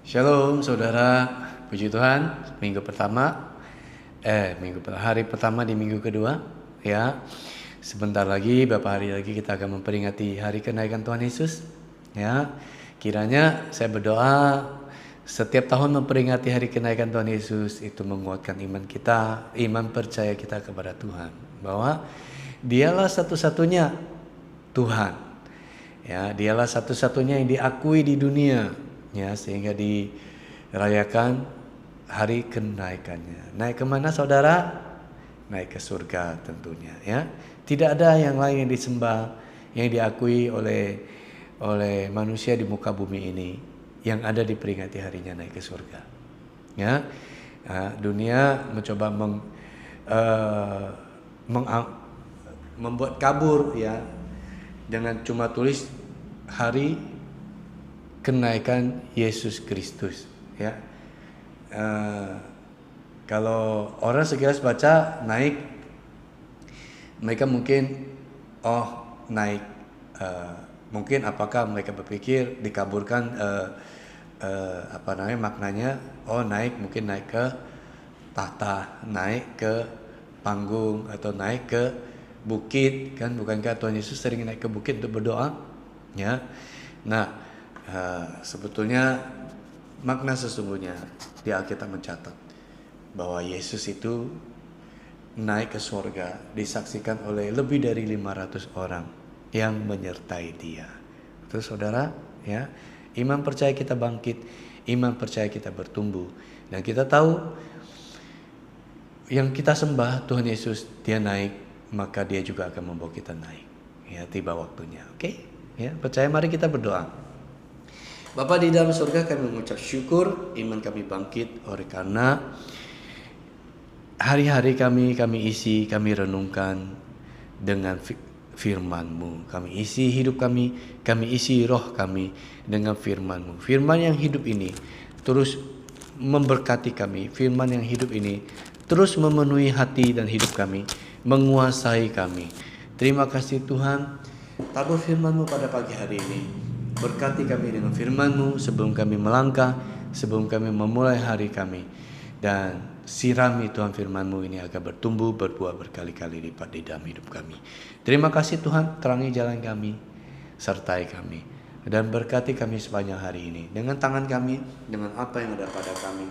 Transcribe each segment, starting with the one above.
Shalom saudara, puji Tuhan. Hari pertama di minggu kedua, ya. Sebentar lagi, beberapa hari lagi kita akan memperingati hari kenaikan Tuhan Yesus, ya. Kiranya saya berdoa setiap tahun memperingati hari kenaikan Tuhan Yesus itu menguatkan iman kita, iman percaya kita kepada Tuhan, bahwa Dialah satu-satunya Tuhan. Ya, Dialah satu-satunya yang diakui di dunia, ya, sehingga dirayakan hari kenaikannya. Naik kemana saudara? Naik ke surga tentunya, ya. Tidak ada yang lain yang disembah, yang diakui oleh manusia di muka bumi ini yang ada diperingati harinya naik ke surga, ya. Dunia mencoba membuat kabur, ya, dengan cuma tulis hari kenaikan Yesus Kristus, ya. Kalau orang sekilas baca naik, mereka mungkin naik, mungkin apakah mereka berpikir dikaburkan maknanya, naik mungkin naik ke tahta, naik ke panggung, atau naik ke bukit, kan? Bukankah Tuhan Yesus sering naik ke bukit untuk berdoa, ya? Nah, sebetulnya makna sesungguhnya di Alkitab mencatat bahwa Yesus itu naik ke surga disaksikan oleh lebih dari 500 orang yang menyertai Dia. Terus saudara, ya, iman percaya kita bangkit, iman percaya kita bertumbuh, dan kita tahu yang kita sembah Tuhan Yesus, Dia naik, maka Dia juga akan membawa kita naik, ya, tiba waktunya. Oke, ya, percaya. Mari kita berdoa. Bapa di dalam surga, kami mengucap syukur, iman kami bangkit oleh karena hari-hari kami isi, kami renungkan dengan firman-Mu. Kami isi hidup kami isi roh kami dengan firman-Mu. Firman yang hidup ini terus memberkati kami. Firman yang hidup ini terus memenuhi hati dan hidup kami, menguasai kami. Terima kasih Tuhan. Tabur firman-Mu pada pagi hari ini. Berkati kami dengan firman-Mu sebelum kami melangkah, sebelum kami memulai hari kami. Dan sirami Tuhan firman-Mu ini agar bertumbuh, berbuah berkali-kali lipat di dalam hidup kami. Terima kasih Tuhan, terangi jalan kami, sertai kami, dan berkati kami sepanjang hari ini. Dengan tangan kami, dengan apa yang ada pada kami.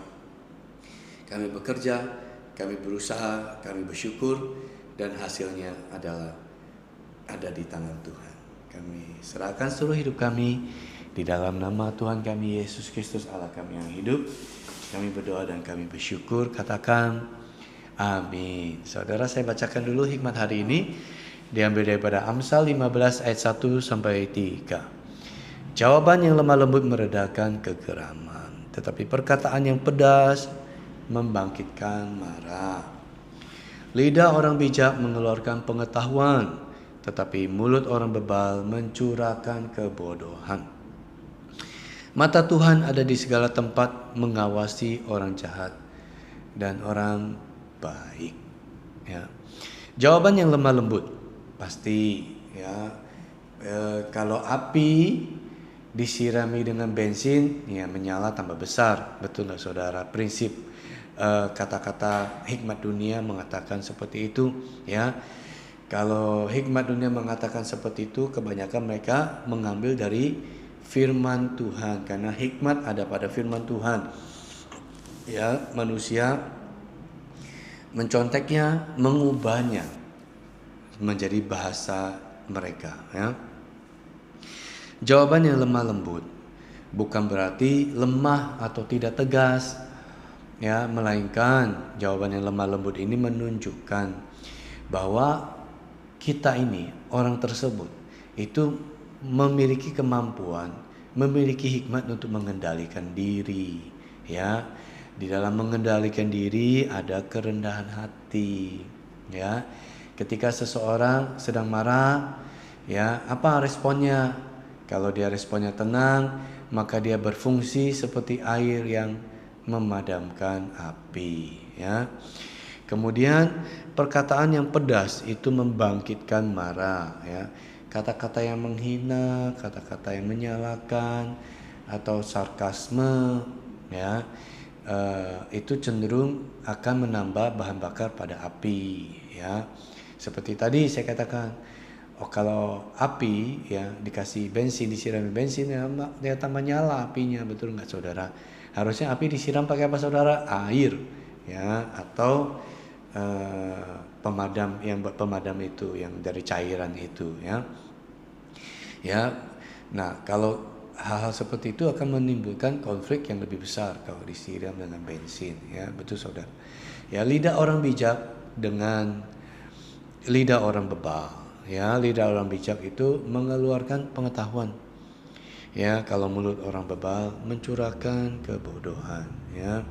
Kami bekerja, kami berusaha, kami bersyukur, dan hasilnya adalah ada di tangan Tuhan. Kami serahkan seluruh hidup kami di dalam nama Tuhan kami Yesus Kristus, Allah kami yang hidup. Kami berdoa dan kami bersyukur. Katakan amin. Saudara, saya bacakan dulu hikmat hari ini. Diambil daripada Amsal 15 ayat 1 sampai 3. Jawaban yang lemah lembut meredakan kegeraman, tetapi perkataan yang pedas membangkitkan marah. Lidah orang bijak mengeluarkan pengetahuan, tetapi mulut orang bebal mencurahkan kebodohan. Mata Tuhan ada di segala tempat, mengawasi orang jahat dan orang baik, ya. Jawaban yang lemah lembut pasti, ya. Kalau api disirami dengan bensin, ya, menyala tambah besar. Betul nggak saudara? Prinsip kata-kata hikmat dunia mengatakan seperti itu, ya. Kalau hikmat dunia mengatakan seperti itu, kebanyakan mereka mengambil dari firman Tuhan, karena hikmat ada pada firman Tuhan. Ya, manusia menconteknya, mengubahnya menjadi bahasa mereka, ya. Jawaban yang lemah lembut bukan berarti lemah atau tidak tegas, ya, melainkan jawaban yang lemah lembut ini menunjukkan bahwa kita ini, orang tersebut itu memiliki kemampuan, memiliki hikmat untuk mengendalikan diri, ya. Di dalam mengendalikan diri ada kerendahan hati, ya. Ketika seseorang sedang marah, ya, apa responnya? Kalau dia responnya tenang, maka dia berfungsi seperti air yang memadamkan api, ya. Kemudian perkataan yang pedas itu membangkitkan marah, ya. Kata-kata yang menghina, kata-kata yang menyalahkan, atau sarkasme, ya, itu cenderung akan menambah bahan bakar pada api, ya. Seperti tadi saya katakan, kalau api ya dikasih bensin, disirami bensin, ya, dia tambah nyala apinya, betul nggak saudara? Harusnya api disiram pakai apa saudara? Air, ya, atau pemadam, yang buat pemadam itu yang dari cairan itu, ya. Ya, nah kalau hal-hal seperti itu akan menimbulkan konflik yang lebih besar kalau disiram dengan bensin, ya, betul saudara. Ya, lidah orang bijak dengan lidah orang bebal, ya, lidah orang bijak itu mengeluarkan pengetahuan, ya, kalau mulut orang bebal mencurahkan kebodohan, ya.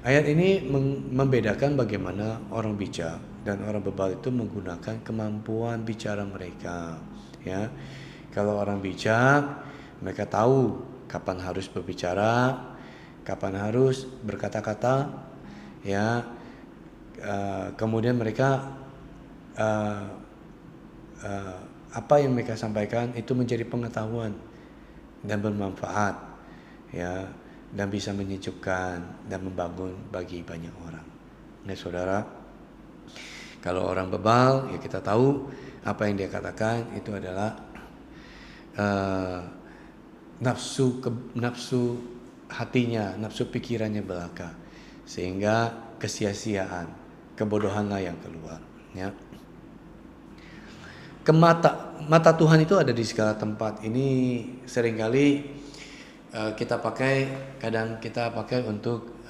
Ayat ini membedakan bagaimana orang bijak dan orang bebal itu menggunakan kemampuan bicara mereka, ya. Kalau orang bijak, mereka tahu kapan harus berbicara, kapan harus berkata-kata, ya. Kemudian mereka apa yang mereka sampaikan itu menjadi pengetahuan dan bermanfaat, ya, dan bisa menyejukkan dan membangun bagi banyak orang. Nah, saudara, kalau orang bebal, ya kita tahu apa yang dia katakan itu adalah nafsu hatinya, nafsu pikirannya belaka, sehingga kesia-siaan, kebodohanlah yang keluar, ya. Mata Tuhan itu ada di segala tempat. Ini seringkali kita pakai, kadang kita pakai untuk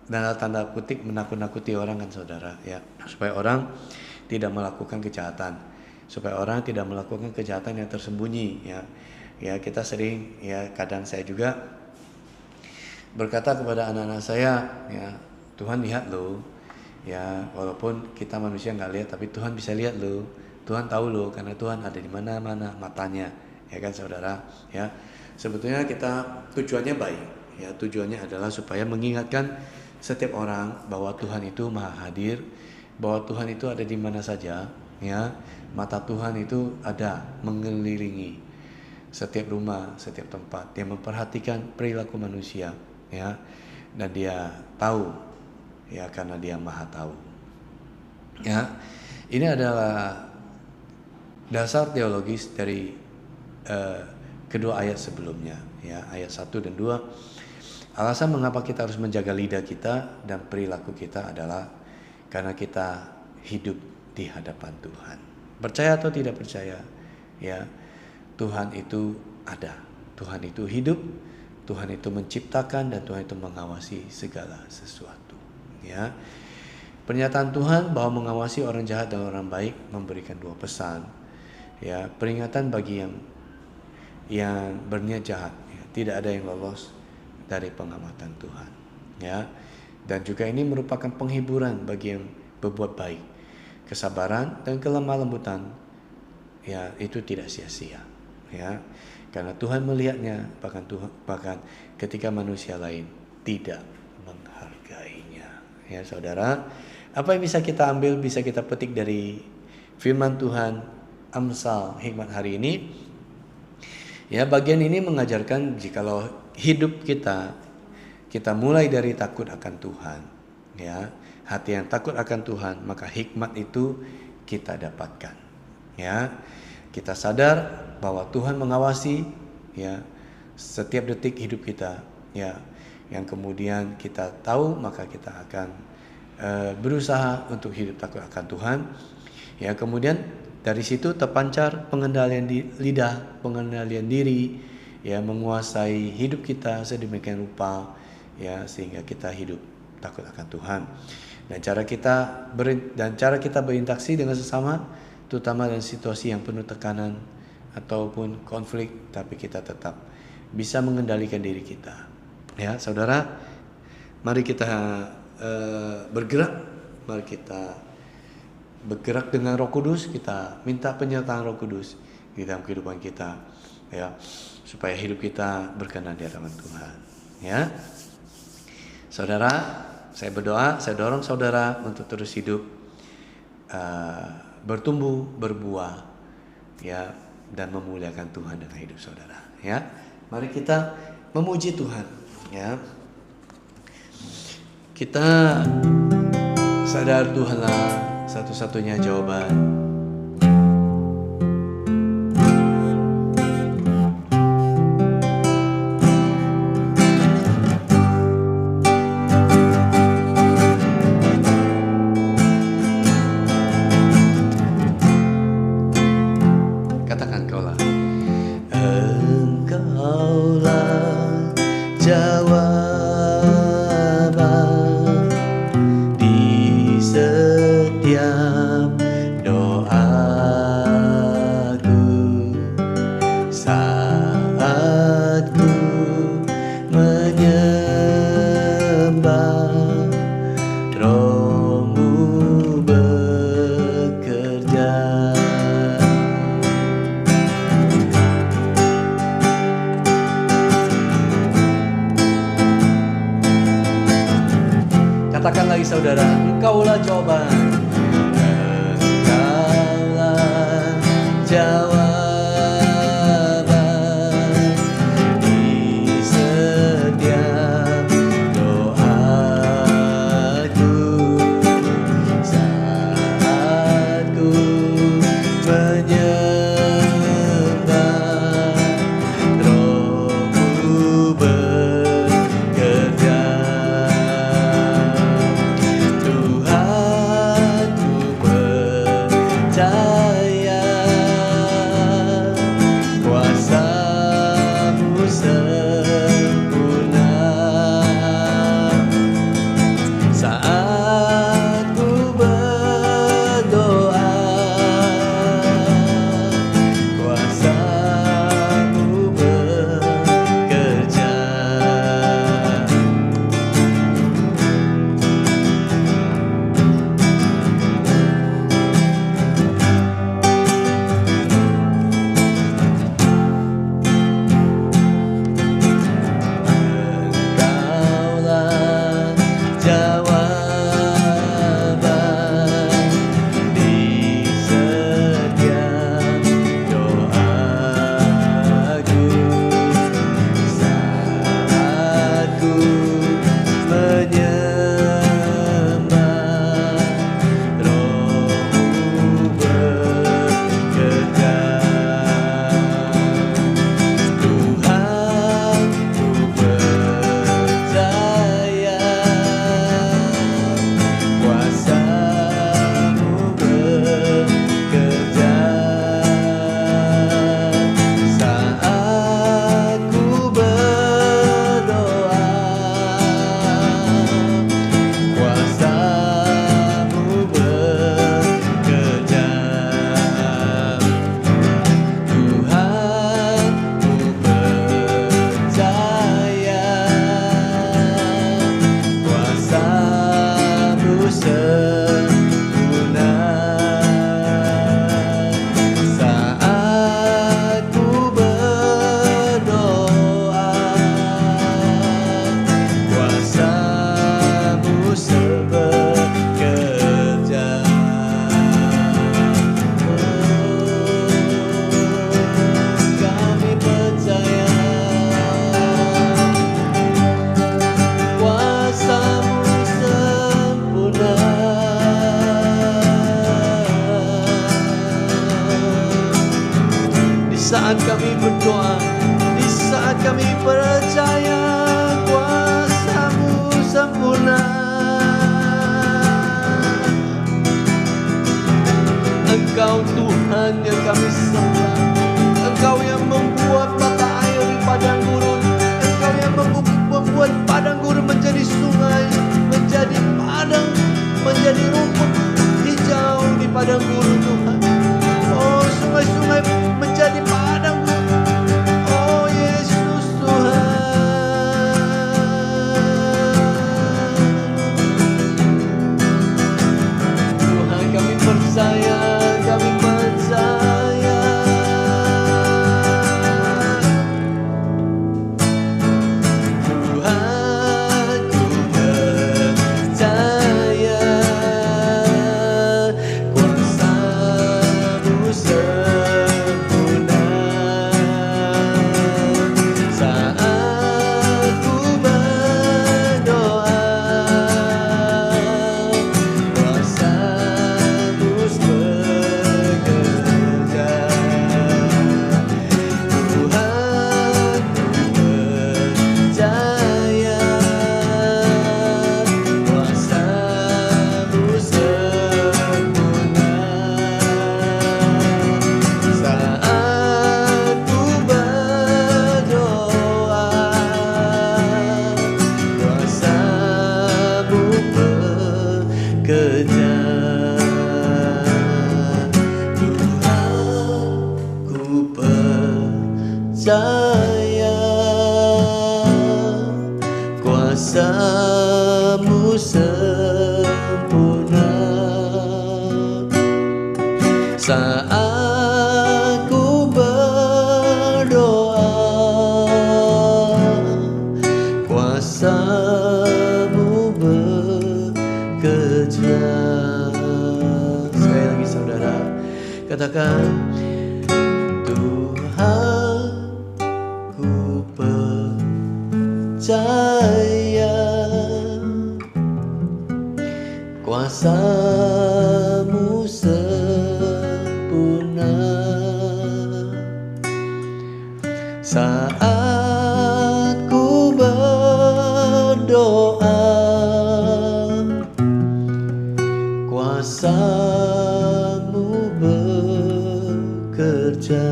dalam tanda kutip menakut-nakuti orang kan saudara, ya, supaya orang tidak melakukan kejahatan, supaya orang tidak melakukan kejahatan yang tersembunyi, ya. Ya, kita sering, ya, kadang saya juga berkata kepada anak-anak saya, ya, Tuhan lihat loh, ya, walaupun kita manusia nggak lihat, tapi Tuhan bisa lihat loh, Tuhan tahu loh, karena Tuhan ada di mana-mana matanya, ya kan saudara, ya. Sebetulnya kita tujuannya baik, ya, tujuannya adalah supaya mengingatkan setiap orang bahwa Tuhan itu maha hadir, bahwa Tuhan itu ada di mana saja, ya. Mata Tuhan itu ada mengelilingi setiap rumah, setiap tempat. Dia memperhatikan perilaku manusia, ya, dan dia tahu, ya, karena dia maha tahu, ya. Ini adalah dasar teologis dari kedua ayat sebelumnya, ya, ayat 1 dan 2. Alasan mengapa kita harus menjaga lidah kita dan perilaku kita adalah karena kita hidup di hadapan Tuhan. Percaya atau tidak percaya, ya, Tuhan itu ada, Tuhan itu hidup, Tuhan itu menciptakan, dan Tuhan itu mengawasi segala sesuatu, ya. Pernyataan Tuhan bahwa mengawasi orang jahat dan orang baik memberikan dua pesan, ya. Peringatan bagi yang berniat jahat, ya, tidak ada yang lolos dari pengamatan Tuhan, ya. Dan juga ini merupakan penghiburan bagi yang berbuat baik. Kesabaran dan kelemah lembutan, ya, itu tidak sia-sia, ya, karena Tuhan melihatnya, bahkan ketika manusia lain tidak menghargainya, ya saudara. Apa yang bisa kita ambil, bisa kita petik dari firman Tuhan Amsal Hikmat hari ini, ya, bagian ini mengajarkan jikalau hidup kita mulai dari takut akan Tuhan, ya, hati yang takut akan Tuhan, maka hikmat itu kita dapatkan, ya. Kita sadar bahwa Tuhan mengawasi, ya, setiap detik hidup kita, ya, yang kemudian kita tahu, maka kita akan berusaha untuk hidup takut akan Tuhan, ya. Kemudian dari situ terpancar pengendalian lidah, pengendalian diri, ya, menguasai hidup kita sedemikian rupa, ya, sehingga kita hidup takut akan Tuhan. Dan cara kita berinteraksi dengan sesama, terutama dalam situasi yang penuh tekanan ataupun konflik, tapi kita tetap bisa mengendalikan diri kita, ya saudara. Mari kita bergerak, mari kita bergerak dengan Roh Kudus, kita minta penyertaan Roh Kudus di dalam kehidupan kita, ya, supaya hidup kita berkenan di hadapan Tuhan, ya. Saudara, saya berdoa, saya dorong saudara untuk terus hidup, bertumbuh, berbuah, ya, dan memuliakan Tuhan dengan hidup saudara, ya. Mari kita memuji Tuhan, ya. Kita sadar Tuhanlah satu-satunya jawaban. Katakan kaulah. Engkaulah jawaban di setiap doaku saat ku menyembah, Roh-Mu bekerja. Katakan lagi saudara, engkaulah jawaban. Engkaulah jawaban di setiap doaku saat ku menyembah, Roh-Mu bekerja. Percaya kuasa-Mu sempurna saat ku berdoa, kuasa-Mu bekerja. Jawaban di setiap doaku saat ku menyembah, Roh-Mu bekerja. Tuhan, ku percaya kuasa-Mu bekerja saat ku berdoa, kuasa-Mu bekerja. Tuhan, ku percaya kuasa-Mu sempurna saat ku berdoa, kuasa-Mu bekerja. Kami percaya kuasa-Mu sempurna di saat kami berdoa, di saat kami percaya kuasa-Mu sempurna. Engkau Tuhan yang kami sembah, Engkau yang membuat mata air di padang gurun, Engkau yang membuat padang gurun menjadi sungai, menjadi padang, menjadi rumput hijau di padang gurun Tuhan. Oh, sungai-sungai menjadi padang gurun. Oh Yesus Tuhan, Tuhan kami percaya, kami percaya. sempurna. Saat ku berdoa, kuasa-Mu bekerja. Sekali lagi saudara, katakan, Tuhan, ku percaya kuasa-Mu sempurna. Saat ku berdoa, kuasa-Mu bekerja.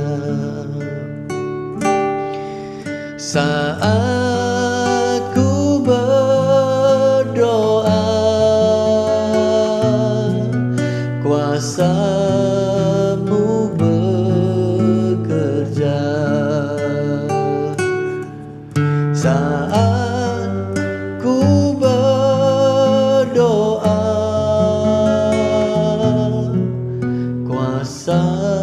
Saat ku berdoa, kuasa-Mu bekerja. Saat ku berdoa, kuasa-Mu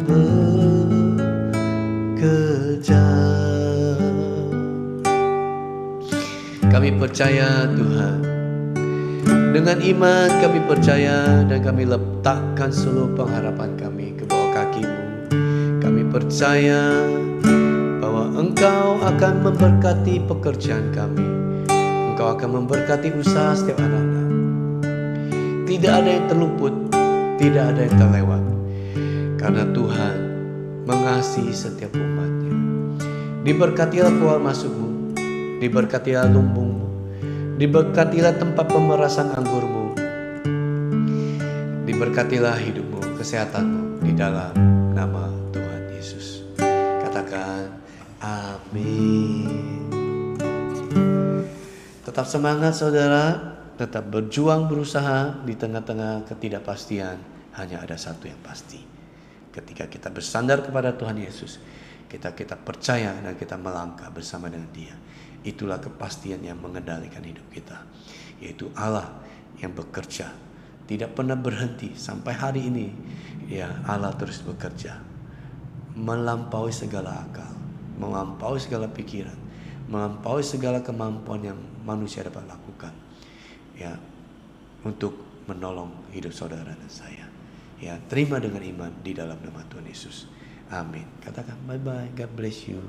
bekerja. Kami percaya Tuhan. Dengan iman kami percaya dan kami letakkan seluruh pengharapan kami ke bawah kaki-Mu. Kami percaya bahwa Engkau akan memberkati pekerjaan kami. Engkau akan memberkati usaha setiap anak-anak. Tidak ada yang terluput, tidak ada yang terlewat. Karena Tuhan mengasihi setiap umat-Nya. Diberkatilah keluar masuk-Mu, diberkatilah lumbung-Mu, diberkatilah tempat pemerasan anggur-Mu, diberkatilah hidup-Mu, kesehatan-Mu di dalam nama Tuhan Yesus. Katakan amin. Tetap semangat saudara, tetap berjuang berusaha di tengah-tengah ketidakpastian. Hanya ada satu yang pasti. Ketika kita bersandar kepada Tuhan Yesus, kita percaya dan kita melangkah bersama dengan Dia. Itulah kepastian yang mengendalikan hidup kita, yaitu Allah yang bekerja, tidak pernah berhenti sampai hari ini. Ya, Allah terus bekerja, melampaui segala akal, melampaui segala pikiran, melampaui segala kemampuan yang manusia dapat lakukan. Ya, untuk menolong hidup saudara dan saya. Ya, terima dengan iman di dalam nama Tuhan Yesus. Amin. Katakan bye bye. God bless you.